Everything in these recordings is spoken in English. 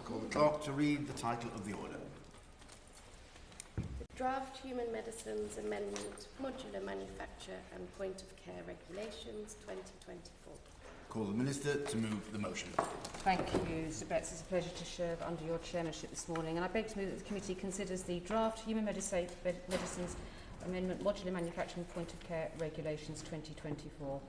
call the clerk to read the title of the order. Draft Human Medicines Amendment, Modular Manufacture and Point of Care Regulations 2024. Call the Minister to move the motion. Thank you, Mr. Betts. It's a pleasure to serve under your chairmanship this morning, and I beg to move that the committee considers the Draft Human Medicines Amendment, Modular Manufacturing and Point of Care Regulations 2024.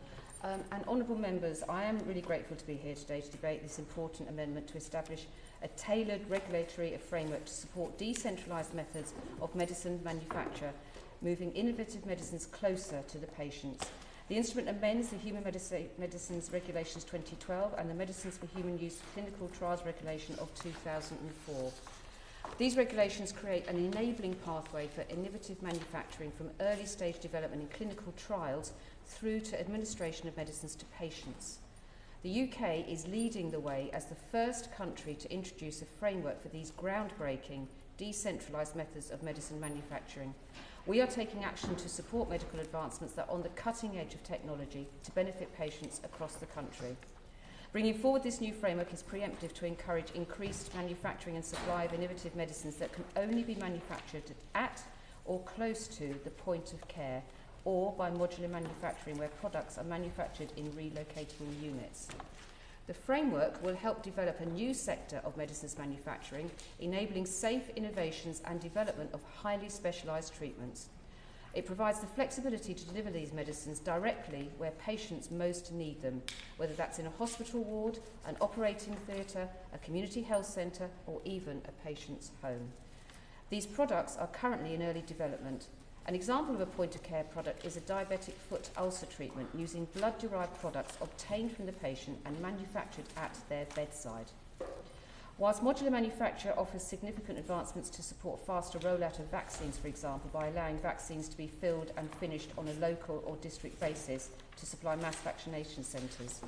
And honourable members, I am really grateful to be here today to debate this important amendment to establish a tailored regulatory framework to support decentralised methods of medicine manufacture, moving innovative medicines closer to the patients. The instrument amends the Human Medicines Regulations 2012 and the Medicines for Human Use Clinical Trials Regulation of 2004. These regulations create an enabling pathway for innovative manufacturing from early stage development in clinical trials through to administration of medicines to patients. The UK is leading the way as the first country to introduce a framework for these groundbreaking, decentralised methods of medicine manufacturing. We are taking action to support medical advancements that are on the cutting edge of technology to benefit patients across the country. Bringing forward this new framework is preemptive to encourage increased manufacturing and supply of innovative medicines that can only be manufactured at or close to the point of care, or by modular manufacturing where products are manufactured in relocatable units. The framework will help develop a new sector of medicines manufacturing, enabling safe innovations and development of highly specialised treatments. It provides the flexibility to deliver these medicines directly where patients most need them, whether that's in a hospital ward, an operating theatre, a community health centre, or even a patient's home. These products are currently in early development. An example of a point-of-care product is a diabetic foot ulcer treatment using blood-derived products obtained from the patient and manufactured at their bedside. Whilst modular manufacture offers significant advancements to support faster rollout of vaccines, for example, by allowing vaccines to be filled and finished on a local or district basis to supply mass vaccination centres.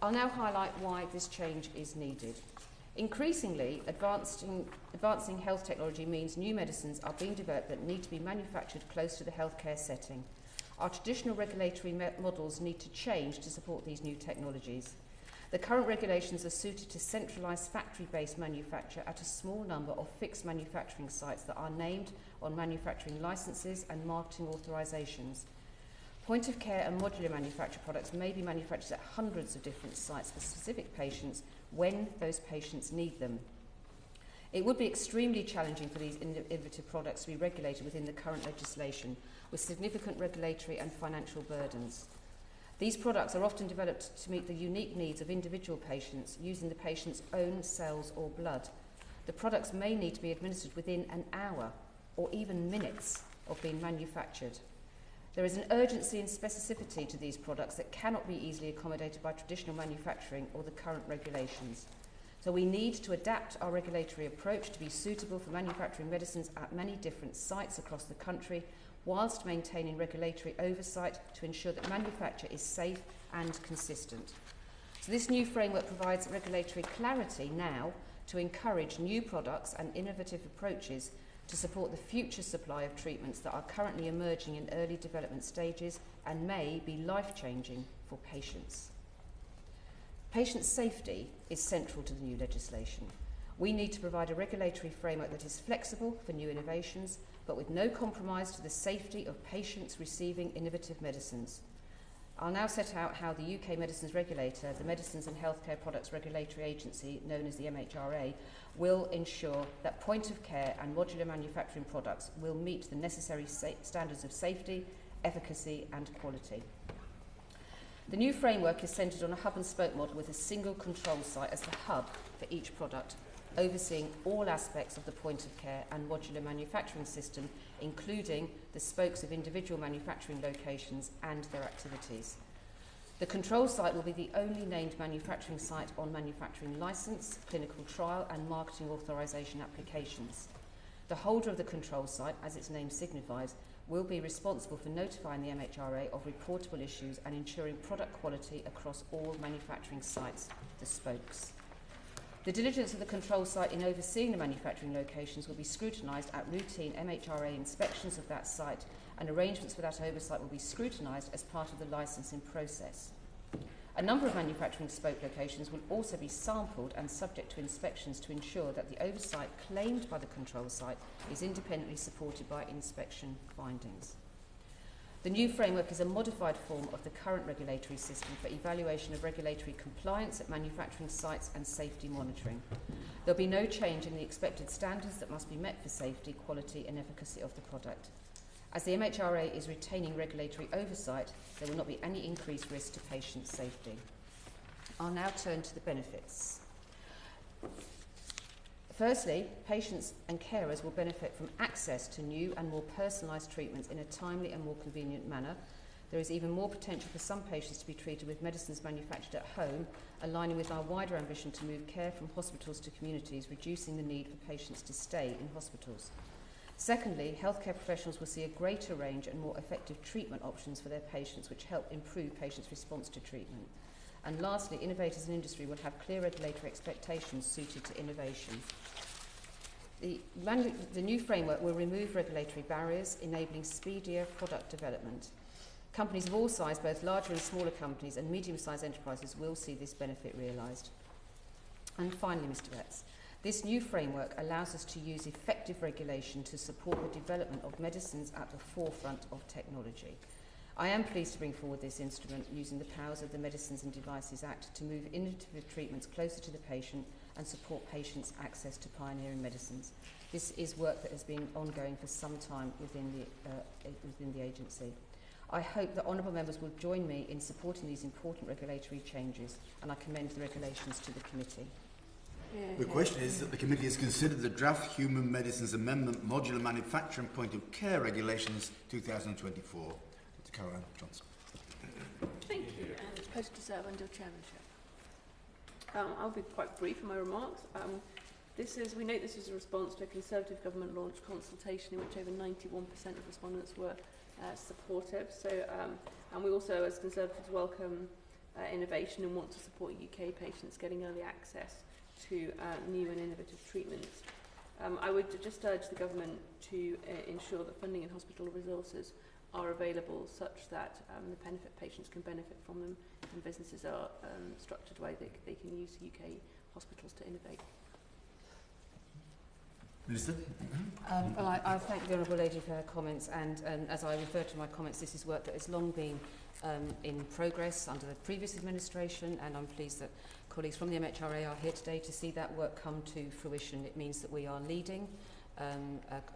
I'll now highlight why this change is needed. Increasingly, advancing health technology means new medicines are being developed that need to be manufactured close to the healthcare setting. Our traditional regulatory models need to change to support these new technologies. The current regulations are suited to centralised factory-based manufacture at a small number of fixed manufacturing sites that are named on manufacturing licences and marketing authorisations. Point-of-care and modular manufacture products may be manufactured at hundreds of different sites for specific patients when those patients need them. It would be extremely challenging for these innovative products to be regulated within the current legislation, with significant regulatory and financial burdens. These products are often developed to meet the unique needs of individual patients using the patient's own cells or blood. The products may need to be administered within an hour or even minutes of being manufactured. There is an urgency and specificity to these products that cannot be easily accommodated by traditional manufacturing or the current regulations. So we need to adapt our regulatory approach to be suitable for manufacturing medicines at many different sites across the country, whilst maintaining regulatory oversight to ensure that manufacture is safe and consistent. So this new framework provides regulatory clarity now to encourage new products and innovative approaches to support the future supply of treatments that are currently emerging in early development stages and may be life-changing for patients. Patient safety is central to the new legislation. We need to provide a regulatory framework that is flexible for new innovations, but with no compromise to the safety of patients receiving innovative medicines. I'll now set out how the UK Medicines Regulator, the Medicines and Healthcare Products Regulatory Agency, known as the MHRA, will ensure that point-of-care and modular manufacturing products will meet the necessary standards of safety, efficacy and quality. The new framework is centred on a hub-and-spoke model with a single control site as the hub for each product, overseeing all aspects of the point-of-care and modular manufacturing system, including the spokes of individual manufacturing locations and their activities. The control site will be the only named manufacturing site on manufacturing licence, clinical trial and marketing authorisation applications. The holder of the control site, as its name signifies, will be responsible for notifying the MHRA of reportable issues and ensuring product quality across all manufacturing sites, the spokes. The diligence of the control site in overseeing the manufacturing locations will be scrutinised at routine MHRA inspections of that site, and arrangements for that oversight will be scrutinised as part of the licensing process. A number of manufacturing spoke locations will also be sampled and subject to inspections to ensure that the oversight claimed by the control site is independently supported by inspection findings. The new framework is a modified form of the current regulatory system for evaluation of regulatory compliance at manufacturing sites and safety monitoring. There will be no change in the expected standards that must be met for safety, quality and efficacy of the product. As the MHRA is retaining regulatory oversight, there will not be any increased risk to patient safety. I'll now turn to the benefits. Firstly, patients and carers will benefit from access to new and more personalised treatments in a timely and more convenient manner. There is even more potential for some patients to be treated with medicines manufactured at home, aligning with our wider ambition to move care from hospitals to communities, reducing the need for patients to stay in hospitals. Secondly, healthcare professionals will see a greater range and more effective treatment options for their patients, which help improve patients' response to treatment. And lastly, innovators in industry will have clear regulatory expectations suited to innovation. The new framework will remove regulatory barriers, enabling speedier product development. Companies of all sizes, both larger and smaller companies and medium-sized enterprises, will see this benefit realised. And finally, Mr. Betts, this new framework allows us to use effective regulation to support the development of medicines at the forefront of technology. I am pleased to bring forward this instrument using the powers of the Medicines and Devices Act to move innovative treatments closer to the patient and support patients' access to pioneering medicines. This is work that has been ongoing for some time within the agency. I hope that honourable members will join me in supporting these important regulatory changes, and I commend the regulations to the committee. The question is that the committee has considered the draft Human Medicines Amendment Modular Manufacturing Point of Care Regulations 2024. Dr. Caroline Johnson. Thank you, and it's a pleasure to serve under your chairmanship. I'll be quite brief in my remarks. We note this is a response to a Conservative government launched consultation in which over 91% of respondents were supportive. And we also, as Conservatives, welcome innovation and want to support UK patients getting early access to new and innovative treatments. I would just urge the government to ensure that funding and hospital resources are available such that the patients can benefit from them, and businesses are structured way they can use UK hospitals to innovate. Minister? Well, I thank the Honourable Lady for her comments, and as I refer to my comments, this is work that has long been in progress under the previous administration, and I'm pleased that colleagues from the MHRA are here today to see that work come to fruition. It means that we are leading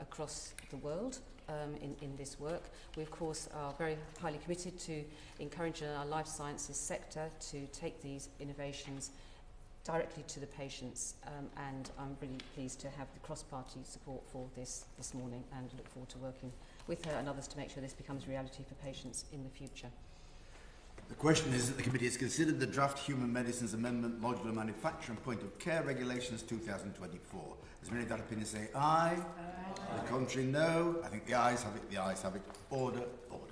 across the world in this work. We, of course, are very highly committed to encouraging our life sciences sector to take these innovations directly to the patients, and I'm really pleased to have the cross-party support for this morning, and look forward to working with her and others to make sure this becomes reality for patients in the future. The question is that the committee has considered the draft Human Medicines Amendment Modular Manufacturing Point of Care Regulations 2024. As many of that opinion say aye. Aye. The contrary, no. I think the ayes have it. The ayes have it. Order. Order.